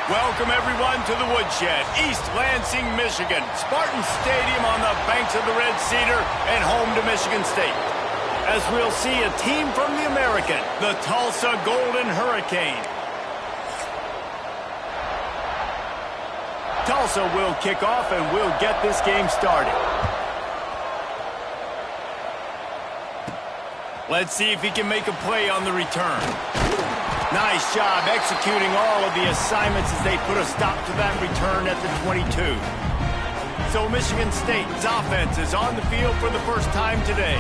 Welcome, everyone, to the Woodshed, East Lansing, Michigan. Spartan Stadium on the banks of the Red Cedar and home to Michigan State. As we'll see a team from the American, the Tulsa Golden Hurricane. Tulsa will kick off and we'll get this game started. Let's see if he can make a play on the return. Nice job executing all of the assignments as they put a stop to that return at the 22. So Michigan State's offense is on the field for the first time today.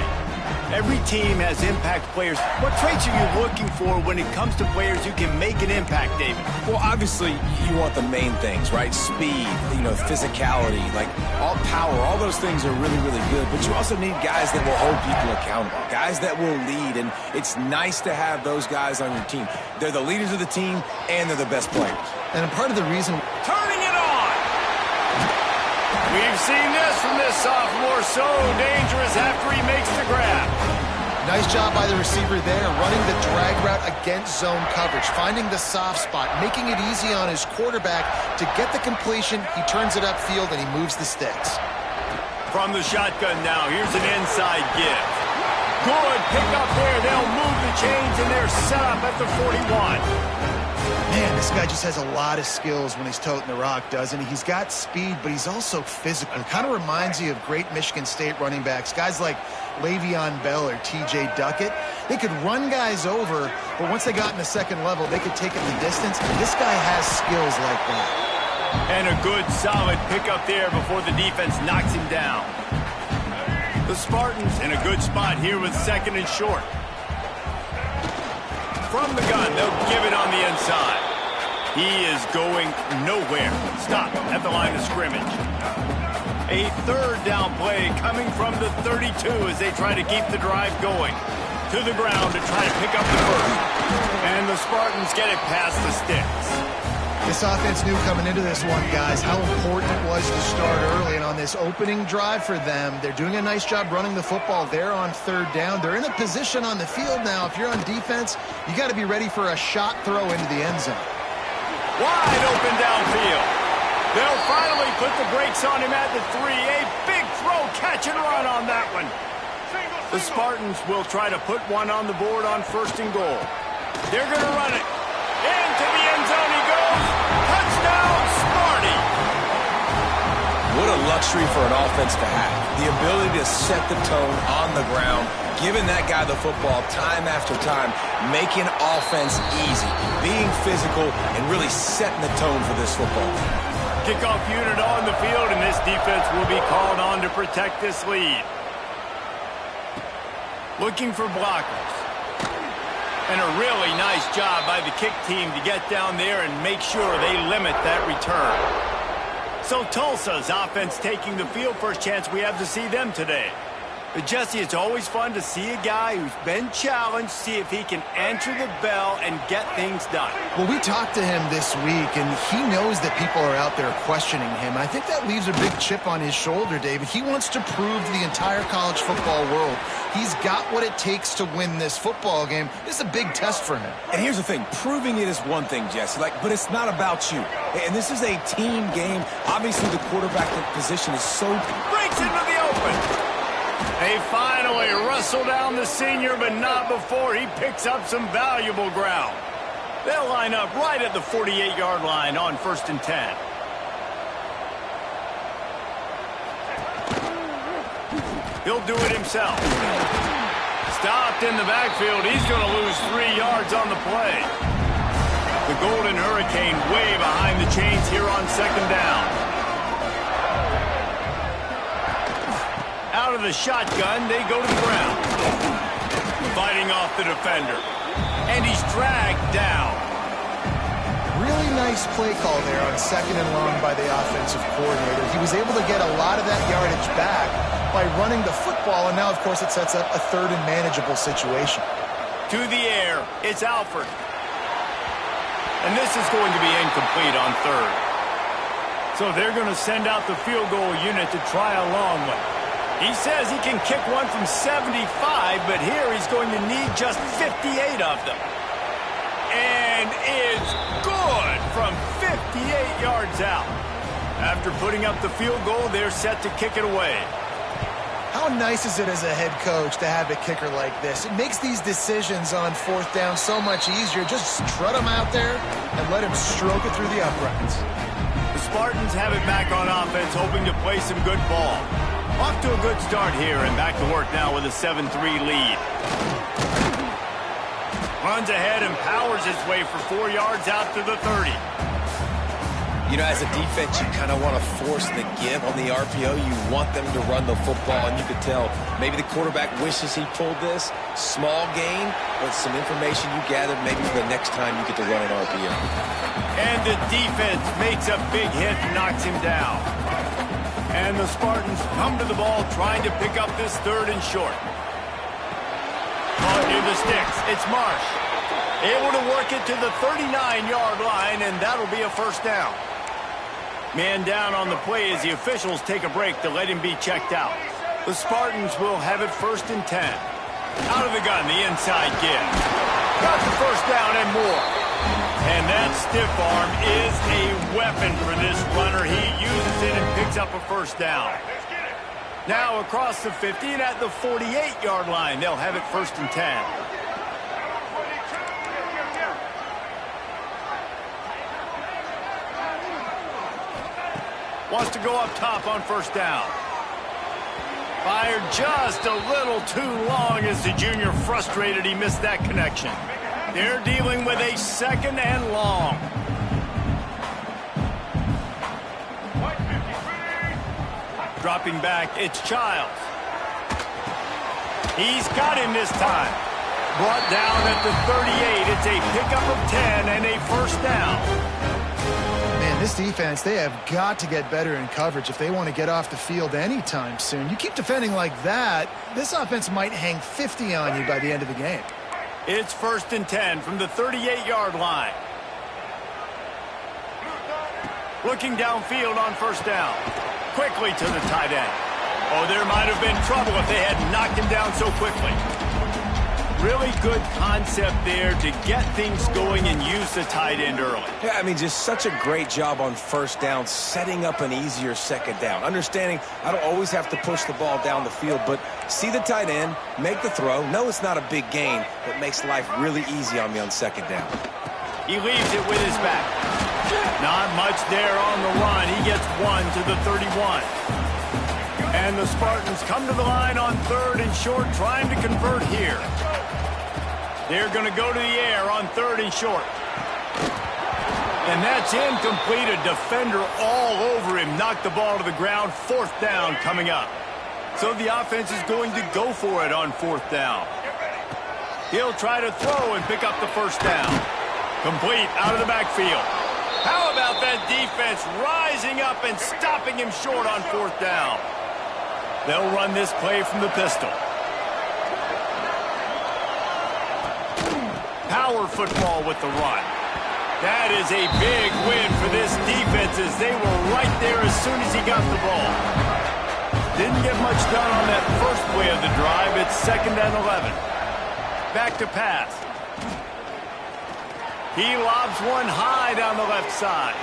Every team has impact players. What traits are you looking for when it comes to players who can make an impact, David? Well, obviously, you want the main things, right? Speed, physicality, like all power, all those things are really, really good. But you also need guys that will hold people accountable, guys that will lead. And it's nice to have those guys on your team. They're the leaders of the team, and they're the best players. And a part of the reason... Turning it on! We've seen this from this sophomore, so dangerous after he makes the grab. Nice job by the receiver there, running the drag route against zone coverage, finding the soft spot, making it easy on his quarterback to get the completion. He turns it upfield, and he moves the sticks. From the shotgun now, here's an inside give. Good pickup there. They'll move the chains, and they're set up at the 41. Man, this guy just has a lot of skills when he's toting the rock, doesn't he? He's got speed, but he's also physical. It kind of reminds you of great Michigan State running backs, guys like Le'Veon Bell or T.J. Duckett. They could run guys over, but once they got in the second level, they could take it the distance. And this guy has skills like that. And a good, solid pickup there before the defense knocks him down. The Spartans in a good spot here with second and short. From the gun, they'll give it on the inside. He is going nowhere. Stop at the line of scrimmage. A third down play coming from the 32 as they try to keep the drive going. To the ground to try to pick up the first. And the Spartans get it past the sticks. This offense knew coming into this one, guys, how important it was to start early. And on this opening drive for them, they're doing a nice job running the football. They're on third down. They're in a position on the field now. If you're on defense, you got to be ready for a shot throw into the end zone. Wide open downfield. They'll finally put the brakes on him at the 3. A big throw, catch and run on that one. The Spartans will try to put one on the board on first and goal. They're going to run it. Into the end zone he goes. Touchdown, Sparty. What a luxury for an offense to have. The ability to set the tone on the ground, giving that guy the football time after time, making offense easy, being physical, and really setting the tone for this football team. Kickoff unit on the field, and this defense will be called on to protect this lead. Looking for blockers. And a really nice job by the kick team to get down there and make sure they limit that return. So Tulsa's offense taking the field. First chance we have to see them today. But Jesse, it's always fun to see a guy who's been challenged, see if he can answer the bell and get things done. Well, we talked to him this week, and he knows that people are out there questioning him. I think that leaves a big chip on his shoulder, David. He wants to prove to the entire college football world he's got what it takes to win this football game. This is a big test for him. And here's the thing. Proving it is one thing, Jesse, but it's not about you. And this is a team game. Obviously, the quarterback position is so... Breaks into the open. They finally wrestle down the senior, but not before he picks up some valuable ground. They'll line up right at the 48-yard line on 1st and 10. He'll do it himself. Stopped in the backfield. He's going to lose 3 yards on the play. The Golden Hurricane way behind the chains here on 2nd down. Out of the shotgun, they go to the ground. Fighting off the defender. And he's dragged down. Really nice play call there on 2nd and long by the offensive coordinator. He was able to get a lot of that yardage back by running the football, and now, of course, it sets up a 3rd and manageable situation. To the air, it's Alford. And this is going to be incomplete on 3rd. So they're going to send out the field goal unit to try a long one. He says he can kick one from 75, but here he's going to need just 58 of them. And it's good from 58 yards out. After putting up the field goal, they're set to kick it away. How nice is it as a head coach to have a kicker like this? It makes these decisions on fourth down so much easier. Just strut him out there and let him stroke it through the uprights. The Spartans have it back on offense, hoping to play some good ball. Off to a good start here, and back to work now with a 7-3 lead. Runs ahead and powers his way for 4 yards out to the 30. You know, as a defense, you kind of want to force the give on the RPO. You want them to run the football, and you could tell maybe the quarterback wishes he pulled this. Small gain, but some information you gathered maybe for the next time you get to run an RPO. And the defense makes a big hit and knocks him down. And the Spartans come to the ball trying to pick up this 3rd and short. Caught near the sticks. It's Marsh. Able to work it to the 39-yard line, and that'll be a first down. Man down on the play as the officials take a break to let him be checked out. The Spartans will have it 1st and 10. Out of the gun, the inside give. Got the first down and more. And that stiff arm is a weapon for this runner. He uses it and picks up a first down. Now across the 50 and at the 48-yard line, they'll have it 1st and 10. Wants to go up top on first down. Fired just a little too long as the junior frustrated he missed that connection. They're dealing with a 2nd and long. Dropping back, it's Childs. He's got him this time. Brought down at the 38. It's a pickup of 10 and a first down. Man, this defense, they have got to get better in coverage if they want to get off the field anytime soon. You keep defending like that, this offense might hang 50 on you by the end of the game. It's 1st and 10 from the 38-yard line. Looking downfield on first down. Quickly to the tight end. Oh, there might have been trouble if they had knocked him down so quickly. Really good concept there to get things going and use the tight end early. Yeah, I mean, just such a great job on first down, setting up an easier 2nd down. Understanding I don't always have to push the ball down the field, but see the tight end, make the throw. No, it's not a big gain, but makes life really easy on me on 2nd down. He leaves it with his back. Not much there on the run. He gets 1 to the 31. And the Spartans come to the line on 3rd and short, trying to convert here. They're going to go to the air on 3rd and short. And that's incomplete. A defender all over him. Knocked the ball to the ground. 4th down coming up. So the offense is going to go for it on 4th down. He'll try to throw and pick up the first down. Complete out of the backfield. How about that defense rising up and stopping him short on 4th down? They'll run this play from the pistol. Power football with the run. That is a big win for this defense as they were right there as soon as he got the ball. Didn't get much done on that first play of the drive. It's 2nd and 11. Back to pass. He lobs one high down the left side.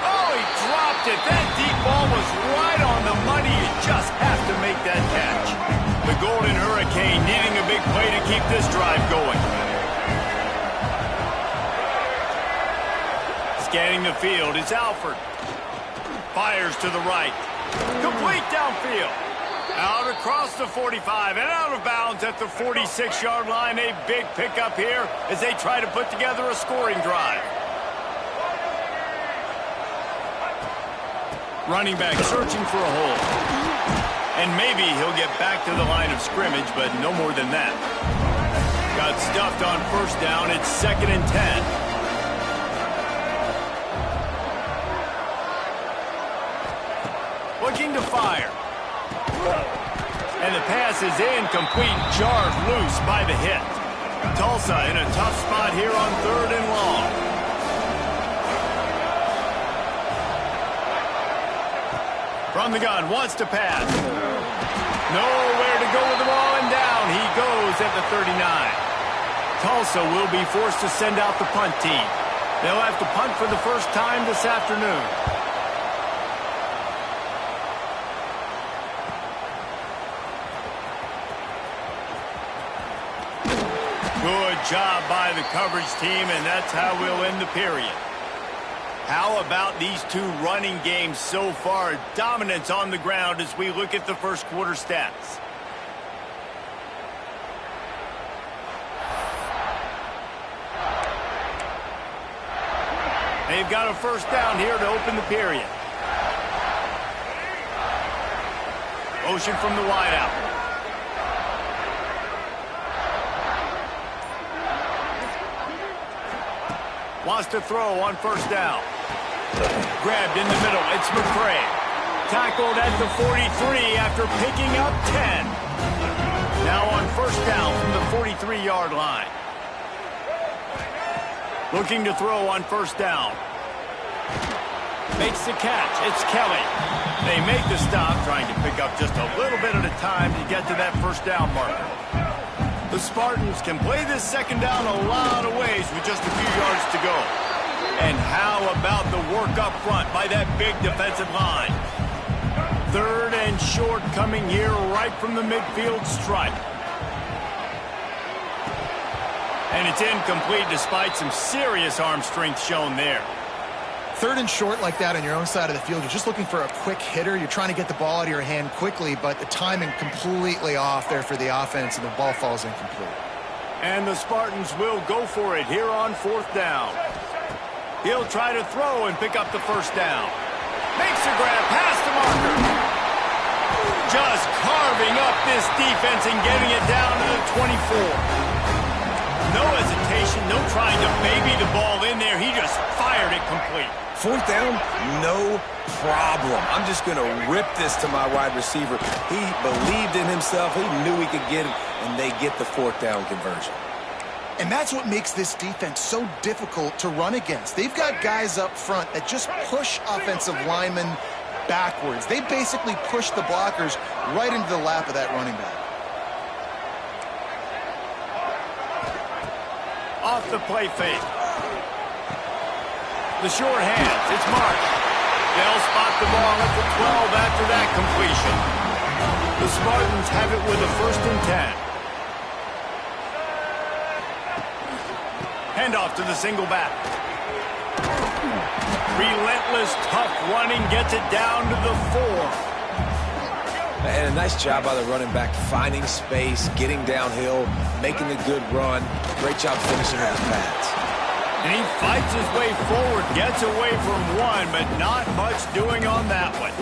Oh, he dropped it. That deep ball was right on the money. You just have to make that catch. The Golden Hurricane needing a big play to keep this drive going. Scanning the field, it's Alford. Fires to the right. Complete downfield. Out across the 45 and out of bounds at the 46-yard line. A big pickup here as they try to put together a scoring drive. Running back searching for a hole. And maybe he'll get back to the line of scrimmage, but no more than that. Got stuffed on first down. It's 2nd and 10. Looking to fire. And the pass is incomplete, jarred loose by the hit. Tulsa in a tough spot here on 3rd and long. From the gun, wants to pass. Nowhere to go with the ball, and down he goes at the 39. Tulsa will be forced to send out the punt team. They'll have to punt for the first time this afternoon. Good job by the coverage team, and that's how we'll end the period. How about these two running games so far? Dominance on the ground as we look at the first quarter stats. They've got a first down here to open the period. Motion from the wideout. Wants to throw on first down. Grabbed in the middle. It's McCray. Tackled at the 43 after picking up 10. Now on first down from the 43-yard line. Looking to throw on first down. Makes the catch. It's Kelly. They make the stop, trying to pick up just a little bit at a time to get to that first down marker. The Spartans can play this second down a lot of ways with just a few yards to go. And how about the work up front by that big defensive line? Third and short coming here right from the midfield stripe. And it's incomplete despite some serious arm strength shown there. Third and short like that on your own side of the field, you're just looking for a quick hitter. You're trying to get the ball out of your hand quickly, but the timing completely off there for the offense, and the ball falls incomplete. And the Spartans will go for it here on fourth down. He'll try to throw and pick up the first down. Makes a grab past the marker. Just carving up this defense and getting it down to the 24. No hesitation, no trying to baby the ball in there. He just fired it complete. Fourth down, no problem. I'm just going to rip this to my wide receiver. He believed in himself. He knew he could get it, and they get the fourth down conversion. And that's what makes this defense so difficult to run against. They've got guys up front that just push offensive linemen backwards. They basically push the blockers right into the lap of that running back. Off the play fake. The short hands. It's Marsh. They'll spot the ball at the 12 after that completion. The Spartans have it with a first and 10. Handoff to the single back. Relentless, tough running gets it down to the 4. And a nice job by the running back, finding space, getting downhill, making a good run. Great job finishing with the pads. And he fights his way forward, gets away from one, but not much doing on that one.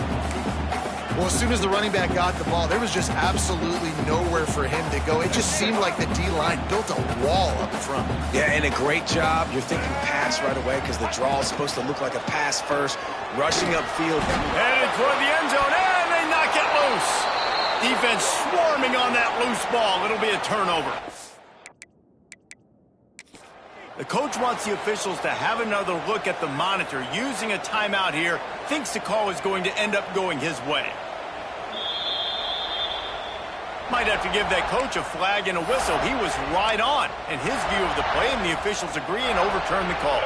Well, as soon as the running back got the ball, there was just absolutely nowhere for him to go. It just seemed like the D-line built a wall up front. Yeah, and a great job. You're thinking pass right away because the draw is supposed to look like a pass first. Rushing upfield. Headed toward the end zone, and they knock it loose. Defense swarming on that loose ball. It'll be a turnover. The coach wants the officials to have another look at the monitor. Using a timeout here, thinks the call is going to end up going his way. Might have to give that coach a flag and a whistle. He was right on in his view of the play, and the officials agree and overturn the call.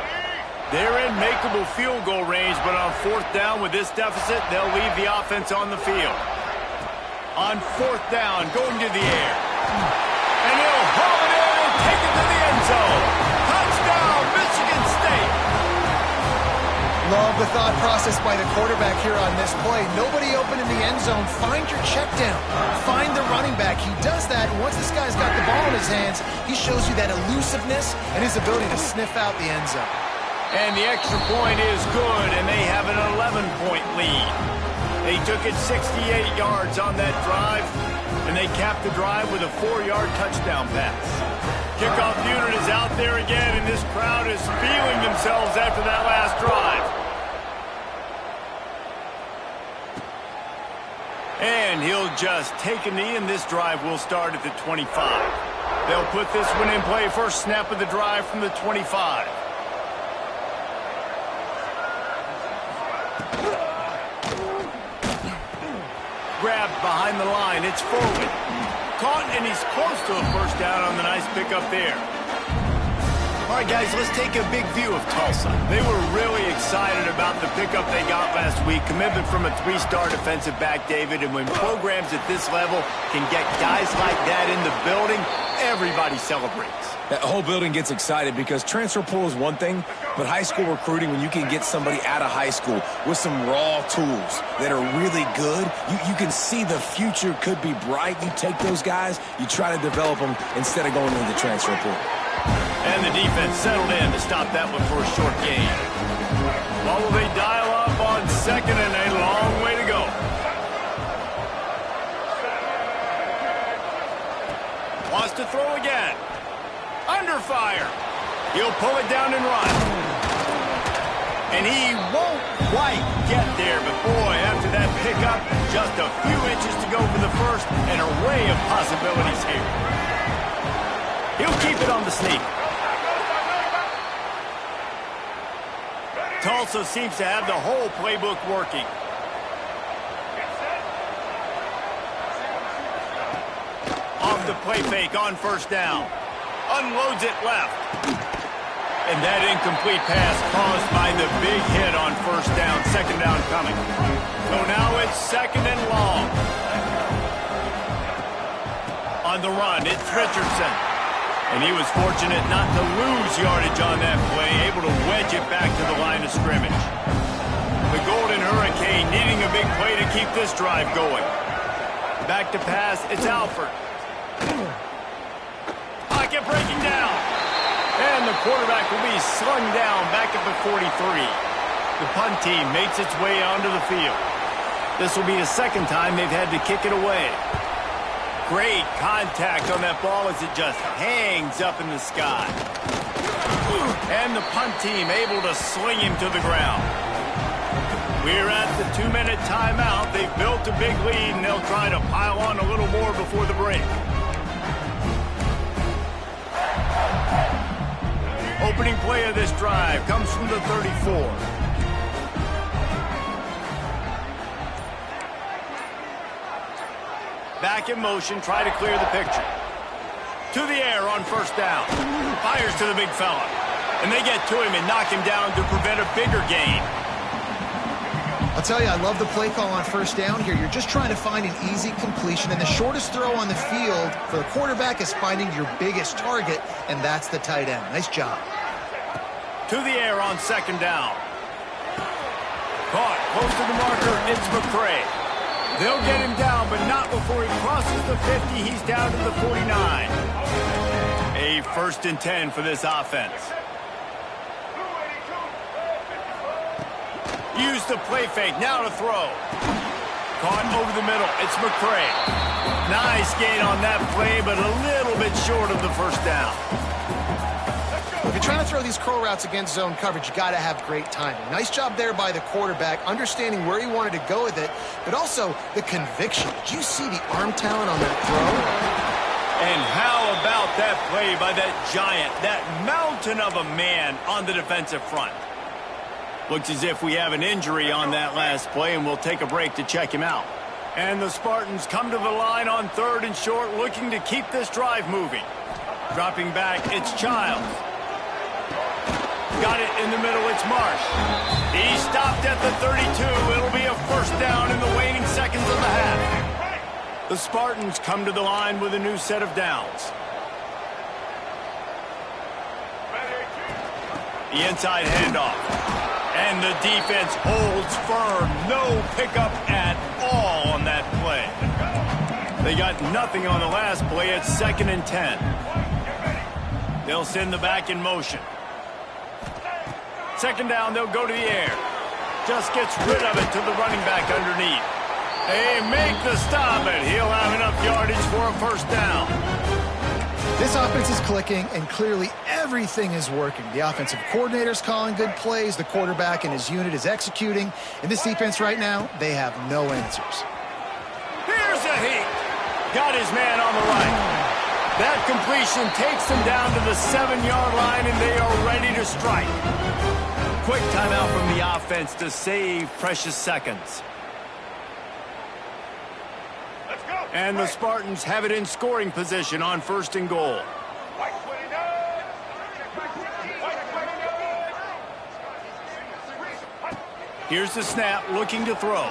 They're in makeable field goal range, but on fourth down with this deficit, they'll leave the offense on the field. On fourth down, going to the air. And he'll haul it in and take it to the end zone. Touchdown, Michigan State. Love the thought process by the quarterback here on this play. Nobody open in the end zone. Find your check down. Find the running back. He does that, and once this guy's got the ball in his hands, he shows you that elusiveness and his ability to sniff out the end zone. And the extra point is good, and they have an 11-point lead. They took it 68 yards on that drive, and they capped the drive with a 4-yard touchdown pass. Kickoff unit is out there again, and this crowd is feeling themselves after that last drive. And he'll just take a knee, and this drive will start at the 25. They'll put this one in play. First snap of the drive from the 25. Grabbed behind the line. It's forward. Caught, and he's close to a first down on the nice pickup there. All right, guys, let's take a big view of Tulsa. They were really excited about the pickup they got last week. Commitment from a 3-star defensive back, David. And when programs at this level can get guys like that in the building, everybody celebrates. That whole building gets excited because transfer pool is one thing, but high school recruiting, when you can get somebody out of high school with some raw tools that are really good, you can see the future could be bright. You take those guys, you try to develop them instead of going into the transfer pool. And the defense settled in to stop that one for a short gain. What will they dial up on second and a long way to go? Wants to throw again. Under fire. He'll pull it down and run. And he won't quite get there, but boy, after that pickup, just a few inches to go for the first, an array of possibilities here. He'll keep it on the sneak. Tulsa seems to have the whole playbook working. Off the play fake on first down. Unloads it left. And that incomplete pass caused by the big hit on first down. Second down coming. So now it's second and long. On the run, it's Richardson. And he was fortunate not to lose yardage on that play, able to wedge it back to the line of scrimmage. The Golden Hurricane needing a big play to keep this drive going. Back to pass, it's Alford. Pocket breaking down. And the quarterback will be slung down back at the 43. The punt team makes its way onto the field. This will be the second time they've had to kick it away. Great contact on that ball as it just hangs up in the sky. And the punt team able to sling him to the ground. We're at the 2-minute timeout. They've built a big lead, and they'll try to pile on a little more before the break. Opening play of this drive comes from the 34. Back in motion, try to clear the picture. To the air on first down. Fires to the big fella. And they get to him and knock him down to prevent a bigger gain. I'll tell you, I love the play call on first down here. You're just trying to find an easy completion, and the shortest throw on the field for the quarterback is finding your biggest target, and that's the tight end. Nice job. To the air on second down. Caught close to the marker, it's McCray. They'll get him down, but not before he crosses the 50. He's down to the 49. A 1st and 10 for this offense. Use the play fake, now to throw. Caught over the middle, it's McCray. Nice gain on that play, but a little bit short of the first down. If you're trying to throw these curl routes against zone coverage, you got to have great timing. Nice job there by the quarterback, understanding where he wanted to go with it, but also the conviction. Did you see the arm talent on that throw? And how about that play by that giant, that mountain of a man on the defensive front? Looks as if we have an injury on that last play, and we'll take a break to check him out. And the Spartans come to the line on 3rd and short, looking to keep this drive moving. Dropping back, it's Childs. Got it in the middle, it's Marsh. He stopped at the 32. It'll be a first down in the waning seconds of the half. The Spartans come to the line with a new set of downs. The inside handoff. And the defense holds firm. No pickup at all on that play. They got nothing on the last play. It's 2nd and 10. They'll send the back in motion. Second down, they'll go to the air. Just gets rid of it to the running back underneath. They make the stop, and he'll have enough yardage for a first down. This offense is clicking, and clearly everything is working. The offensive coordinator's calling good plays. The quarterback and his unit is executing. In this defense right now, they have no answers. Here's a heat. Got his man on the right. That completion takes them down to the 7-yard line, and they are ready to strike. Quick timeout from the offense to save precious seconds. Let's go. And the Spartans have it in scoring position on 1st and goal. Here's the snap, looking to throw.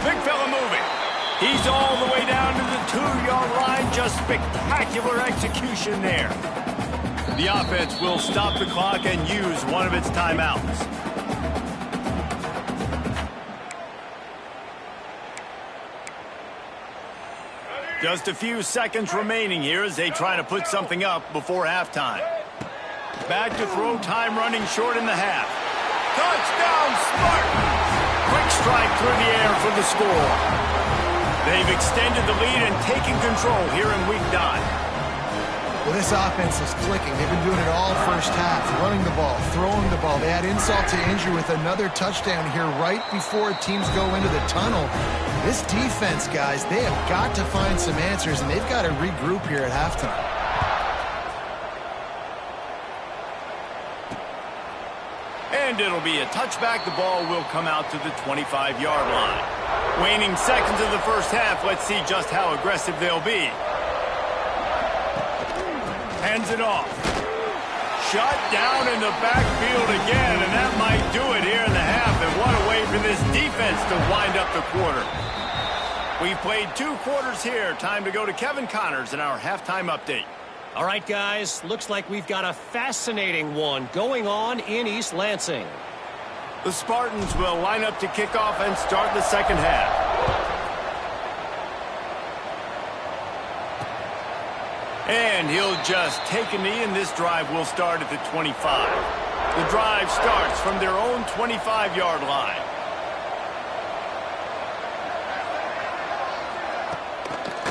Big fella moving. He's all the way down to the 2-yard line. Just spectacular execution there. The offense will stop the clock and use one of its timeouts. Just a few seconds remaining here as they try to put something up before halftime. Back to throw, time running short in the half. Touchdown, Spartans! Quick strike through the air for the score. They've extended the lead and taken control here in week 9. Well, this offense is clicking. They've been doing it all first half, running the ball, throwing the ball. They add insult to injury with another touchdown here right before teams go into the tunnel. This defense, guys, they have got to find some answers, and they've got to regroup here at halftime. And it'll be a touchback. The ball will come out to the 25-yard line. Waning seconds of the first half. Let's see just how aggressive they'll be. Hands it off. Shut down in the backfield again, and that might do it here in the half. And what a way for this defense to wind up the quarter. We've played 2 quarters here. Time to go to Kevin Connors in our halftime update. All right, guys, looks like we've got a fascinating one going on in East Lansing. The Spartans will line up to kick off and start the second half. And he'll just take a knee, and this drive will start at the 25. The drive starts from their own 25-yard line.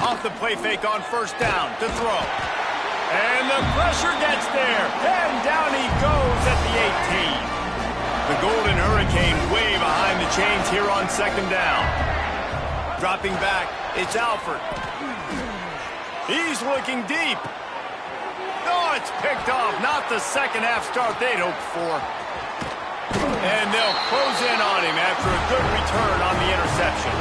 Off the play fake on first down to throw. And the pressure gets there. And down he goes at the 18. The Golden Hurricane way behind the chains here on second down. Dropping back, it's Alford. He's looking deep. Oh, it's picked off. Not the second half start they'd hoped for. And they'll close in on him after a good return on the interception.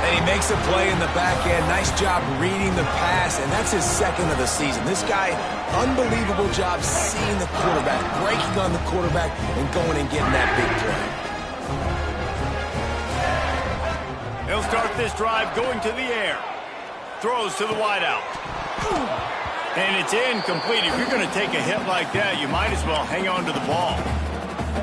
And he makes a play in the back end. Nice job reading the pass, and that's his second of the season. This guy, unbelievable job seeing the quarterback, breaking on the quarterback, and going and getting that big play. He'll start this drive going to the air. Throws to the wideout. And it's incomplete. If you're going to take a hit like that, you might as well hang on to the ball.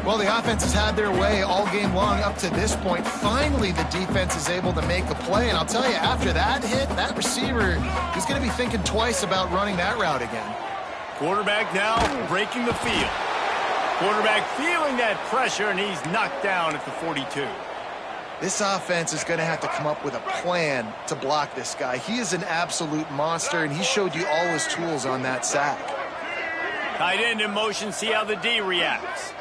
Well, the offense has had their way all game long up to this point. Finally, the defense is able to make a play. And I'll tell you, after that hit, that receiver, he's going to be thinking twice about running that route again. Quarterback now breaking the field. Quarterback feeling that pressure, and he's knocked down at the 42. This offense is going to have to come up with a plan to block this guy. He is an absolute monster, and he showed you all his tools on that sack. Tight end in motion, see how the D reacts.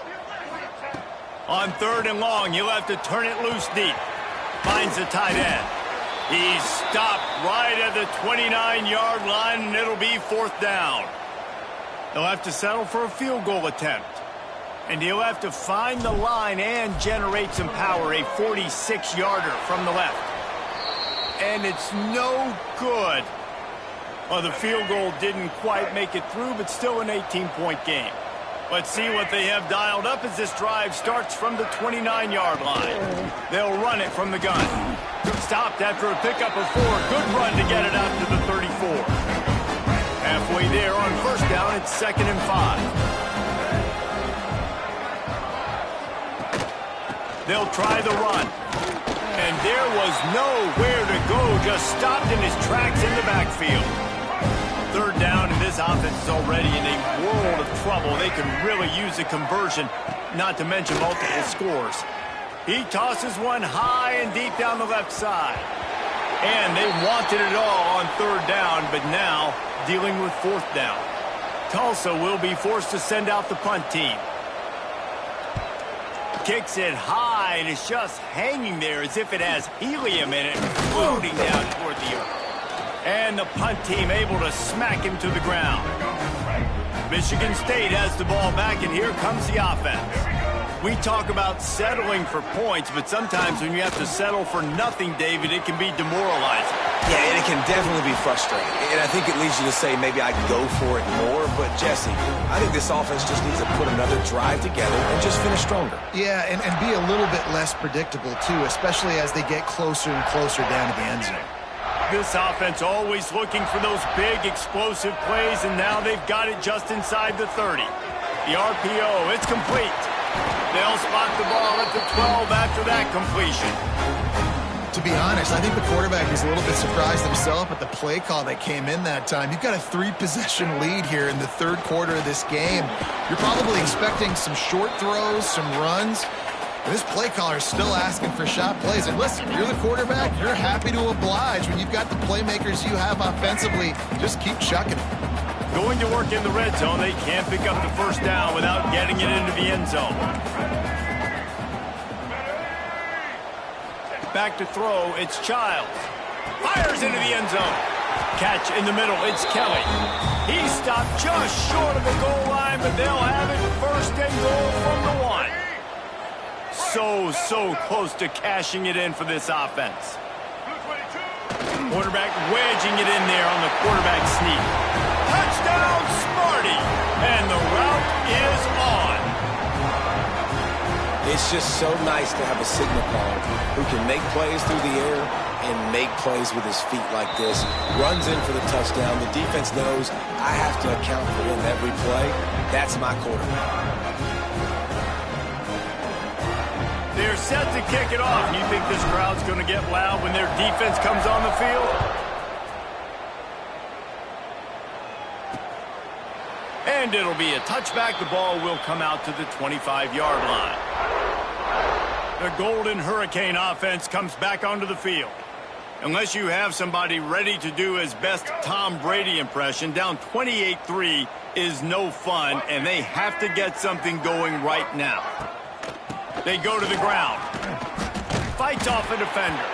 On third and long, he'll have to turn it loose deep. Finds the tight end. He's stopped right at the 29-yard line, and it'll be fourth down. They'll have to settle for a field goal attempt. And he'll have to find the line and generate some power, a 46-yarder from the left. And it's no good. Well, the field goal didn't quite make it through, but still an 18-point game. Let's see what they have dialed up as this drive starts from the 29-yard line. They'll run it from the gun. Stopped after a pickup of 4. Good run to get it out to the 34. Halfway there on first down, it's 2nd and 5. They'll try the run. And there was nowhere to go, just stopped in his tracks in the backfield. Third down, and this offense is already in a world of trouble. They can really use a conversion, not to mention multiple scores. He tosses one high and deep down the left side. And they wanted it all on third down, but now dealing with fourth down. Tulsa will be forced to send out the punt team. Kicks it high, and it's just hanging there as if it has helium in it, floating down toward the earth. And the punt team able to smack him to the ground. Michigan State has the ball back, and here comes the offense. We talk about settling for points, but sometimes when you have to settle for nothing, David, it can be demoralizing. Yeah, and it can definitely be frustrating. And I think it leads you to say maybe I go for it more. But, Jesse, I think this offense just needs to put another drive together and just finish stronger. Yeah, and be a little bit less predictable, too, especially as they get closer and closer down to the end zone. This offense always looking for those big, explosive plays, and now they've got it just inside the 30. The RPO, it's complete. They'll spot the ball at the 12 after that completion. To be honest, I think the quarterback is a little bit surprised himself at the play call that came in that time. You've got a 3-possession lead here in the third quarter of this game. You're probably expecting some short throws, some runs. And this play caller is still asking for shot plays. And listen, you're the quarterback. You're happy to oblige when you've got the playmakers you have offensively. Just keep chucking it. Going to work in the red zone. They can't pick up the first down without getting it into the end zone. Back to throw, it's Childs. Fires into the end zone. Catch in the middle, it's Kelly. He stopped just short of the goal line, but they'll have it first and goal from the 1. So close to cashing it in for this offense. Quarterback wedging it in there on the quarterback sneak. Touchdown, Smarty! And the route is on. It's just so nice to have a signal caller who can make plays through the air and make plays with his feet like this. Runs in for the touchdown. The defense knows I have to account for him every play. That's my quarterback. They're set to kick it off. You think this crowd's going to get loud when their defense comes on the field? And it'll be a touchback. The ball will come out to the 25-yard line. The Golden Hurricane offense comes back onto the field. Unless you have somebody ready to do his best Tom Brady impression, down 28-3 is no fun, and they have to get something going right now. They go to the ground. Fights off a defender.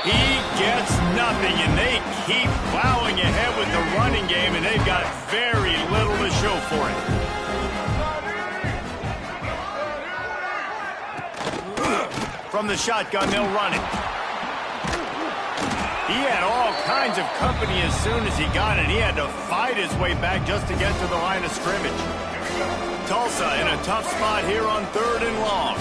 He gets nothing, and they keep plowing ahead with the running game, and they've got very little to show for it. From the shotgun, they'll run it. He had all kinds of company as soon as he got it. He had to fight his way back just to get to the line of scrimmage. Tulsa in a tough spot here on 3rd and long.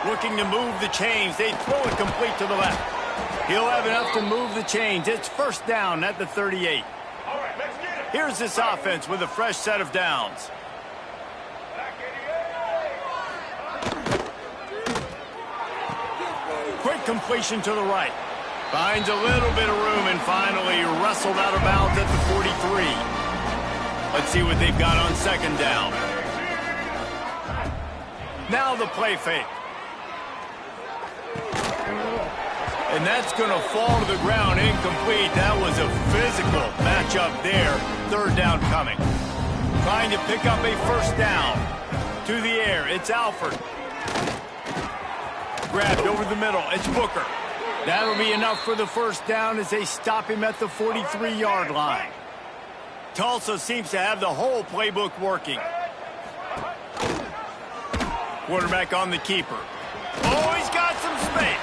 Looking to move the chains. They throw it complete to the left. He'll have enough to move the chains. It's first down at the 38. Here's this offense with a fresh set of downs. Quick completion to the right. Finds a little bit of room and finally wrestled out of bounds at the 43. Let's see what they've got on second down. Now the play fake. And that's going to fall to the ground incomplete. That was a physical matchup there. 3rd down coming. Trying to pick up a first down. To the air, it's Alford. Grabbed over the middle, it's Booker. That'll be enough for the first down as they stop him at the 43-yard line. Tulsa seems to have the whole playbook working. Quarterback on the keeper. Oh, he's got some space.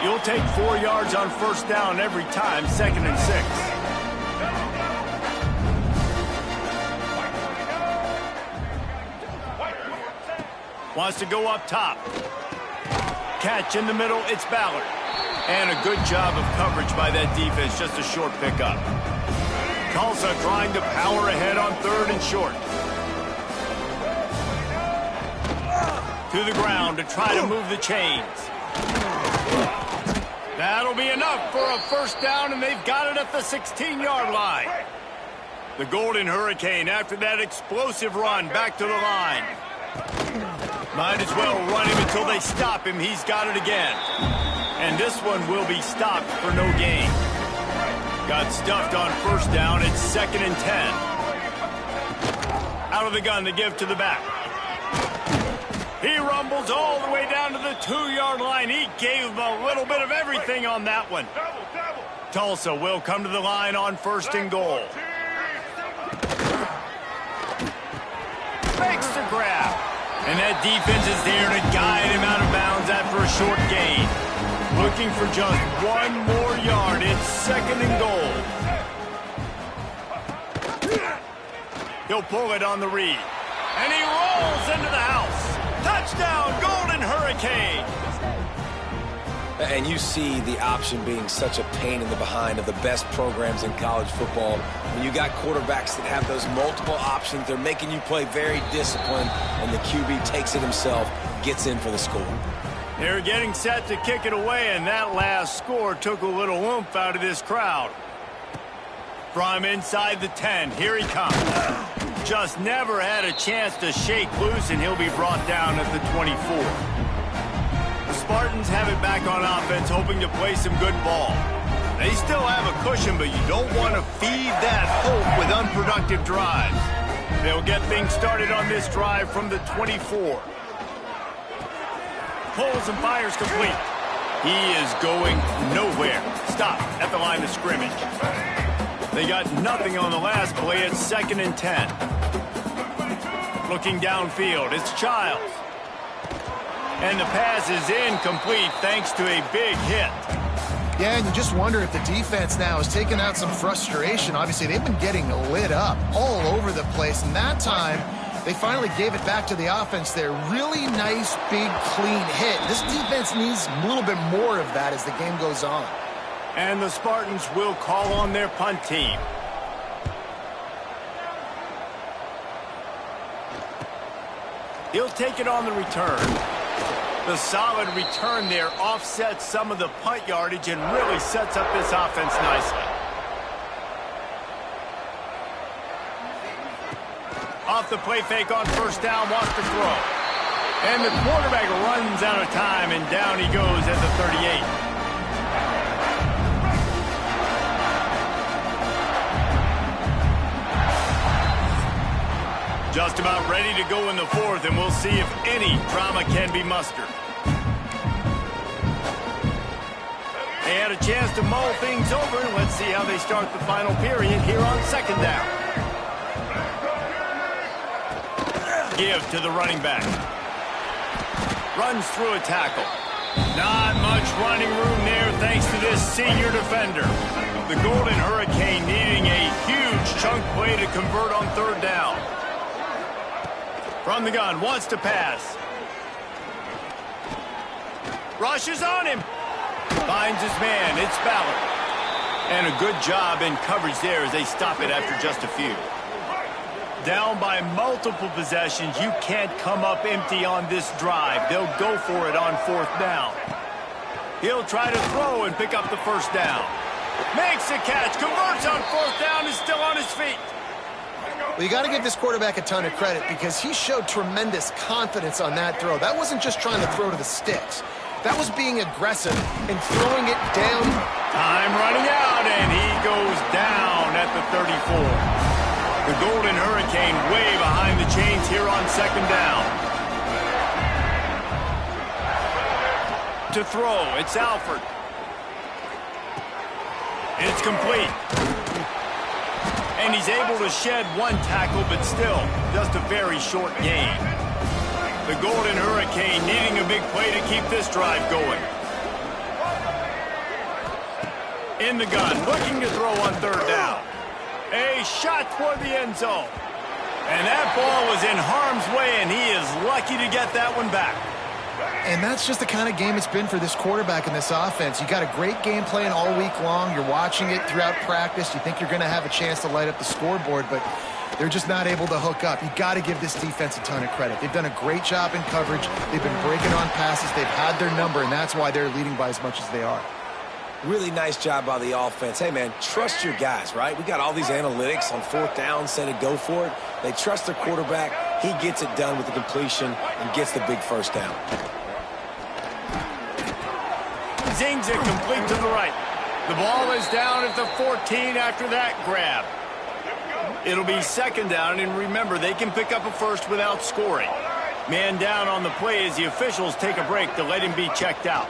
You'll take 4 yards on first down every time, 2nd and 6. Wants to go up top. Catch in the middle, it's Ballard. And a good job of coverage by that defense, just a short pickup. Tulsa trying to power ahead on 3rd and short. To the ground to try to move the chains. That'll be enough for a first down, and they've got it at the 16-yard line. The Golden Hurricane, after that explosive run, back to the line. Might as well run him until they stop him. He's got it again. And this one will be stopped for no gain. Got stuffed on first down. It's 2nd and 10. Out of the gun to give to the back. He rumbles all the way down to the 2-yard line. He gave him a little bit of everything on that one. Tulsa will come to the line on 1st and goal. makes the grab. And that defense is there to guide him out of bounds after a short gain. Looking for just one more yard. It's 2nd and goal. He'll pull it on the read. And he rolls into the house. Touchdown, Golden Hurricane. And you see the option being such a pain in the behind of the best programs in college football. When you got quarterbacks that have those multiple options, they're making you play very disciplined, and the QB takes it himself, gets in for the score. They're getting set to kick it away, and that last score took a little oomph out of this crowd. From inside the 10, here he comes. Just never had a chance to shake loose, and he'll be brought down at the 24. The Spartans have it back on offense, hoping to play some good ball. They still have a cushion, but you don't want to feed that hope with unproductive drives. They'll get things started on this drive from the 24. Pulls and fires complete. He is going nowhere. Stop at the line of scrimmage. They got nothing on the last play. It's 2nd and 10. Looking downfield, it's Childs. And the pass is incomplete thanks to a big hit. Yeah, and you just wonder if the defense now is taking out some frustration. Obviously, they've been getting lit up all over the place. And that time, they finally gave it back to the offense there. Really nice, big, clean hit. This defense needs a little bit more of that as the game goes on. And the Spartans will call on their punt team. He'll take it on the return. The solid return there offsets some of the punt yardage and really sets up this offense nicely. Off the play fake on 1st down, wants to throw. And the quarterback runs out of time, and down he goes at the 38. Just about ready to go in the 4th, and we'll see if any drama can be mustered. They had a chance to mull things over, and let's see how they start the final period here on 2nd down. Give to the running back. Runs through a tackle. Not much running room there thanks to this senior defender. The Golden Hurricane needing a huge chunk play to convert on 3rd down. From the gun, wants to pass. Rushes on him. Finds his man. It's Ballard. And a good job in coverage there as they stop it after just a few. Down by multiple possessions, you can't come up empty on this drive. They'll go for it on 4th down. He'll try to throw and pick up the 1st down. Makes a catch, converts on 4th down, is still on his feet. Well, you got to give this quarterback a ton of credit because he showed tremendous confidence on that throw. That wasn't just trying to throw to the sticks. That was being aggressive and throwing it down. Time running out, and he goes down at the 34. The Golden Hurricane way behind the chains here on 2nd down. To throw, it's Alford. It's complete. And he's able to shed one tackle, but still, just a very short gain. The Golden Hurricane needing a big play to keep this drive going. In the gun, looking to throw on 3rd down. A shot toward the end zone. And that ball was in harm's way, and he is lucky to get that one back. And that's just the kind of game it's been for this quarterback in this offense. You got a great game plan all week long. You're watching it throughout practice. You think you're going to have a chance to light up the scoreboard, but they're just not able to hook up. You got to give this defense a ton of credit. They've done a great job in coverage. They've been breaking on passes. They've had their number, and that's why they're leading by as much as they are. Really nice job by the offense. Hey, man, trust your guys, right? We got all these analytics on 4th down, said it, go for it. They trust their quarterback. He gets it done with the completion and gets the big 1st down. Zings it complete to the right. The ball is down at the 14 after that grab. It'll be 2nd down, and remember, they can pick up a 1st without scoring. Man down on the play as the officials take a break to let him be checked out.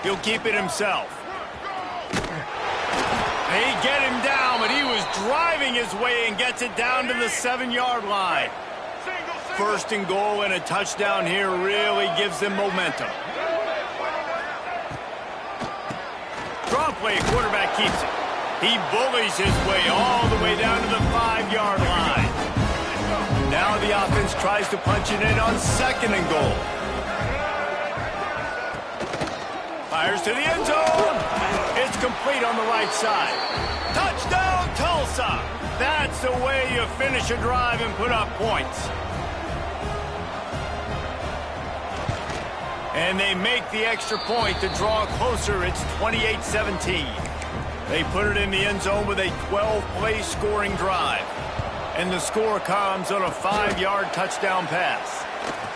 He'll keep it himself. They get him down, but he was driving his way and gets it down to the 7-yard line. first and goal, and a touchdown here really gives them momentum. Draw play, quarterback keeps it. He bullies his way all the way down to the 5-yard line. Now the offense tries to punch it in on second and goal. Fires to the end zone. It's complete on the right side. Touchdown, Tulsa! That's the way you finish a drive and put up points. And they make the extra point to draw closer. It's 28-17. They put it in the end zone with a 12-play scoring drive. And the score comes on a 5-yard touchdown pass.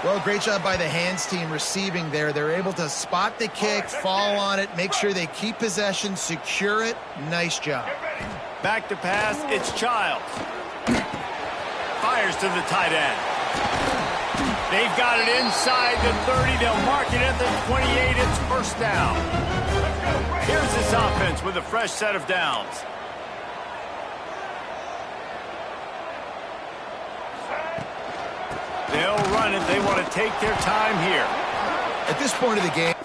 Well, great job by the hands team receiving there. They're able to spot the kick, fall on it, make sure they keep possession, secure it. Nice job. Back to pass, it's Childs. Fires to the tight end. They've got it inside the 30. They'll mark it at the 28. It's first down. Here's this offense with a fresh set of downs. They'll run it. They want to take their time here. At this point of the game,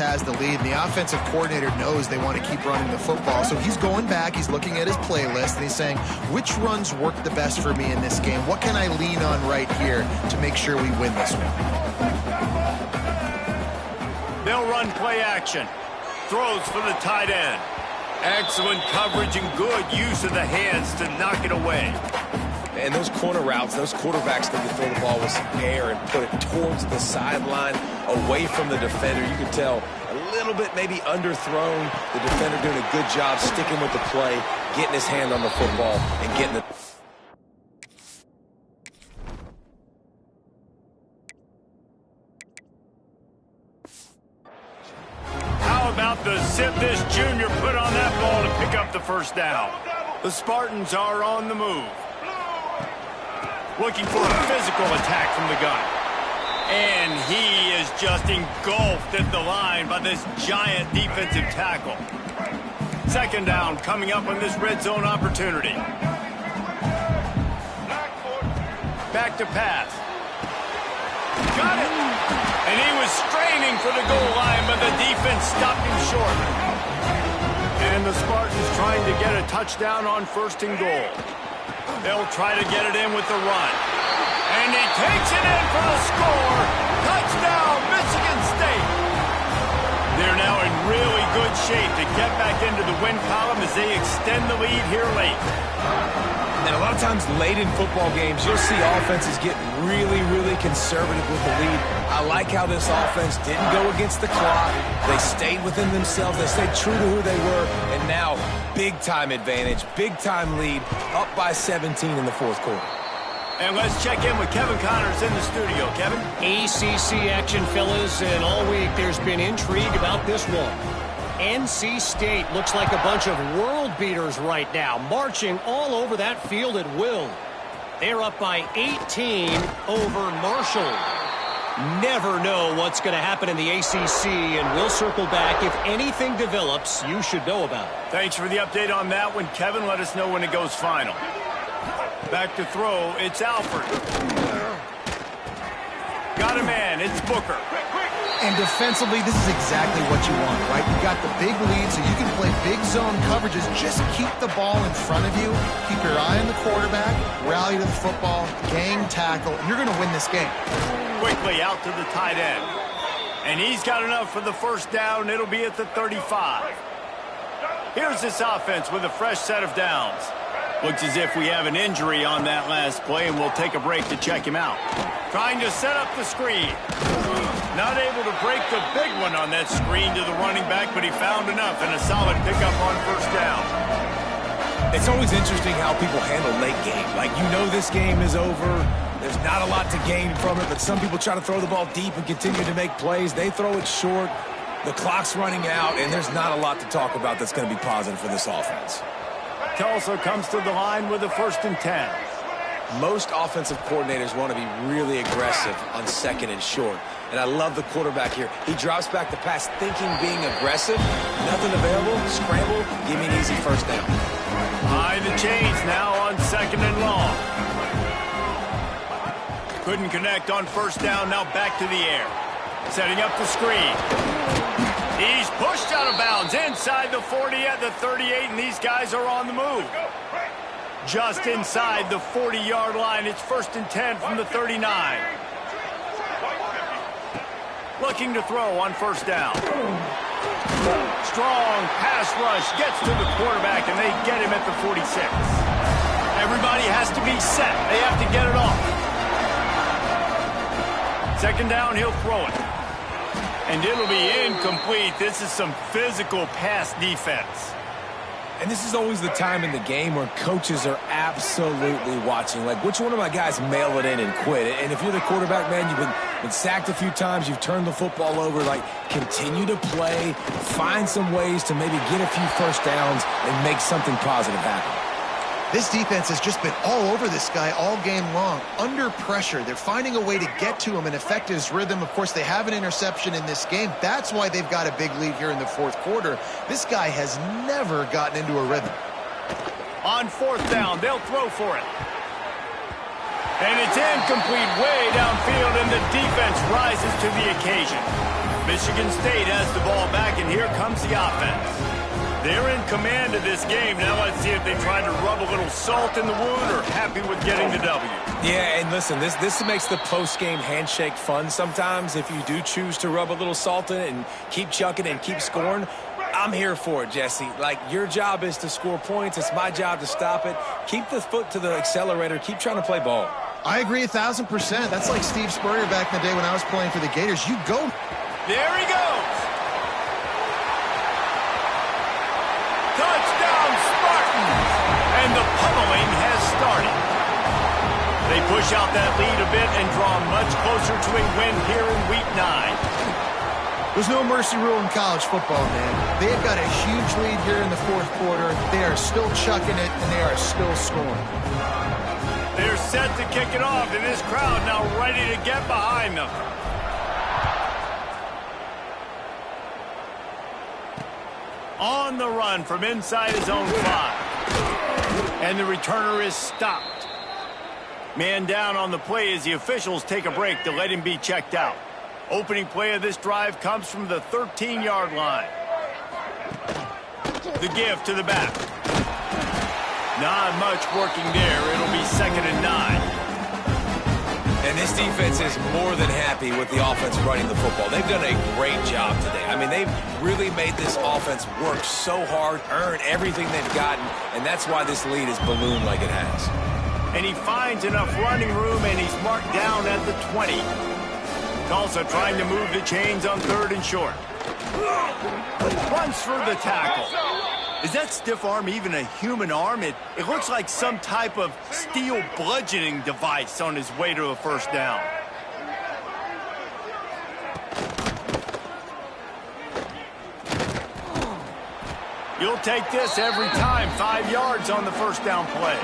has the lead, and the offensive coordinator knows they want to keep running the football, so he's going back, he's looking at his playlist, and he's saying, which runs work the best for me in this game? What can I lean on right here to make sure we win this one? They'll run play action. Throws for the tight end. Excellent coverage and good use of the hands to knock it away. And those corner routes, those quarterbacks need to throw the ball with some air and put it towards the sideline, away from the defender. You can tell a little bit maybe underthrown. The defender doing a good job sticking with the play, getting his hand on the football, and getting the... How about the zip this junior put on that ball to pick up the first down? The Spartans are on the move. Looking for a physical attack from the gun. And he is just engulfed at the line by this giant defensive tackle. Second down coming up on this red zone opportunity. Back to pass. Got it! And he was straining for the goal line, but the defense stopped him short. And the Spartans trying to get a touchdown on first and goal. They'll try to get it in with the run. And he takes it in for the score. Touchdown, Michigan State. They're now in really good shape to get back into the win column as they extend the lead here late. And a lot of times late in football games, you'll see offenses get really, really conservative with the lead. I like how this offense didn't go against the clock. They stayed within themselves. They stayed true to who they were. And now, big-time advantage, big-time lead, up by 17 in the fourth quarter. And let's check in with Kevin Connors in the studio. Kevin? ACC action, fellas, and all week there's been intrigue about this one. NC State looks like a bunch of world beaters right now, marching all over that field at will. They're up by 18 over Marshall. Never know what's going to happen in the ACC, and we'll circle back. If anything develops, you should know about it. Thanks for the update on that one, Kevin. Let us know when it goes final. Back to throw, it's Alford. Got a man, it's Booker. And defensively, this is exactly what you want, right? You got the big lead, so you can play big zone coverages. Just keep the ball in front of you. Keep your eye on the quarterback. Rally to the football. Gang tackle. And you're going to win this game. Quickly out to the tight end. And he's got enough for the first down. It'll be at the 35. Here's this offense with a fresh set of downs. Looks as if we have an injury on that last play, and we'll take a break to check him out. Trying to set up the screen. Not able to break the big one on that screen to the running back, but he found enough and a solid pickup on first down. It's always interesting how people handle late game. Like, you know this game is over. There's not a lot to gain from it, but some people try to throw the ball deep and continue to make plays. They throw it short. The clock's running out, and there's not a lot to talk about that's going to be positive for this offense. Tulsa comes to the line with a 1st and 10. Most offensive coordinators want to be really aggressive on 2nd and short. And I love the quarterback here. He drops back the pass thinking being aggressive. Nothing available. Scramble. Give me an easy 1st down. High the chains now on 2nd and long. Couldn't connect on 1st down. Now back to the air. Setting up the screen. He's pushed out of bounds inside the 40 at the 38, and these guys are on the move. Just inside the 40-yard line. It's 1st and 10 from the 39. Looking to throw on 1st down. Strong pass rush gets to the quarterback, and they get him at the 46. Everybody has to be set. They have to get it off. 2nd down, he'll throw it. And it'll be incomplete. This is some physical pass defense. And this is always the time in the game where coaches are absolutely watching. Like, which one of my guys mail it in and quit? And if you're the quarterback, man, you've been sacked a few times. You've turned the football over. Like, continue to play. Find some ways to maybe get a few 1st downs and make something positive happen. This defense has just been all over this guy all game long. Under pressure, they're finding a way to get to him and affect his rhythm. Of course, they have an interception in this game. That's why they've got a big lead here in the 4th quarter. This guy has never gotten into a rhythm. On 4th down, they'll throw for it. And it's incomplete way downfield, and the defense rises to the occasion. Michigan State has the ball back, and here comes the offense. They're in command of this game. Now let's see if they try to rub a little salt in the wound or happy with getting the W. Yeah, and listen, this makes the post-game handshake fun sometimes. If you do choose to rub a little salt in it and keep chucking and keep scoring, I'm here for it, Jesse. Like, your job is to score points. It's my job to stop it. Keep the foot to the accelerator. Keep trying to play ball. I agree 1,000%. That's like Steve Spurrier back in the day when I was playing for the Gators. You go. There he goes. Touchdown, Spartans! And the pummeling has started. They push out that lead a bit and draw much closer to a win here in Week 9. There's no mercy rule in college football, man. They have got a huge lead here in the 4th quarter. They are still chucking it, and they are still scoring. They're set to kick it off, and this crowd now ready to get behind them. On the run from inside his own 5. And the returner is stopped. Man down on the play as the officials take a break to let him be checked out. Opening play of this drive comes from the 13-yard line. The give to the back. Not much working there. It'll be 2nd and 9. And this defense is more than happy with the offense running the football. They've done a great job today. I mean, they've really made this offense work so hard, earn everything they've gotten, and that's why this lead is ballooned like it has. And he finds enough running room, and he's marked down at the 20. Tulsa trying to move the chains on 3rd and short. Runs for the tackle. Is that stiff arm even a human arm? It looks like some type of steel bludgeoning device on his way to a 1st down. You'll take this every time. 5 yards on the 1st down play.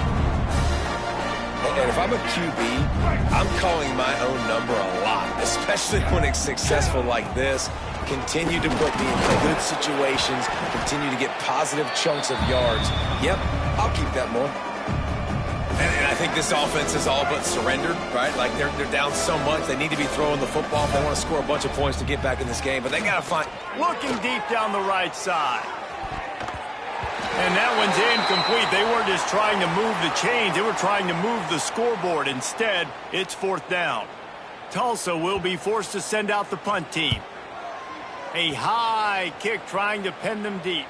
And if I'm a QB, I'm calling my own number a lot, especially when it's successful like this. Continue to put me in good situations, continue to get positive chunks of yards. Yep, I'll keep that more. And I think this offense is all but surrendered, right? Like, they're down so much, they need to be throwing the football if they want to score a bunch of points to get back in this game. But they got to find... Looking deep down the right side. And that one's incomplete. They weren't just trying to move the chains. They were trying to move the scoreboard. Instead, it's 4th down. Tulsa will be forced to send out the punt team. A high kick trying to pen them deep.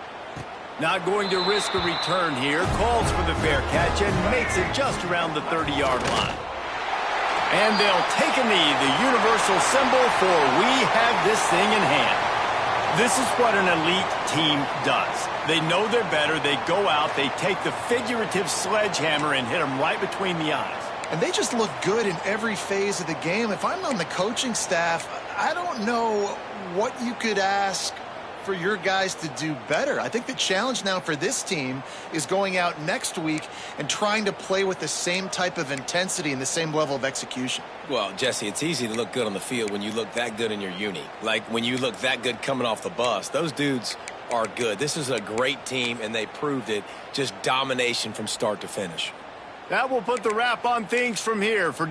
Not going to risk a return here. Calls for the fair catch and makes it just around the 30-yard line. And they'll take a knee, the universal symbol for we have this thing in hand. This is what an elite team does. They know they're better. They go out. They take the figurative sledgehammer and hit them right between the eyes. And they just look good in every phase of the game. If I'm on the coaching staff, I don't know what you could ask for your guys to do better. I think the challenge now for this team is going out next week and trying to play with the same type of intensity and the same level of execution. Well, Jesse, it's easy to look good on the field when you look that good in your uni. Like when you look that good coming off the bus. Those dudes are good. This is a great team, and they proved it. Just domination from start to finish. That will put the wrap on things from here for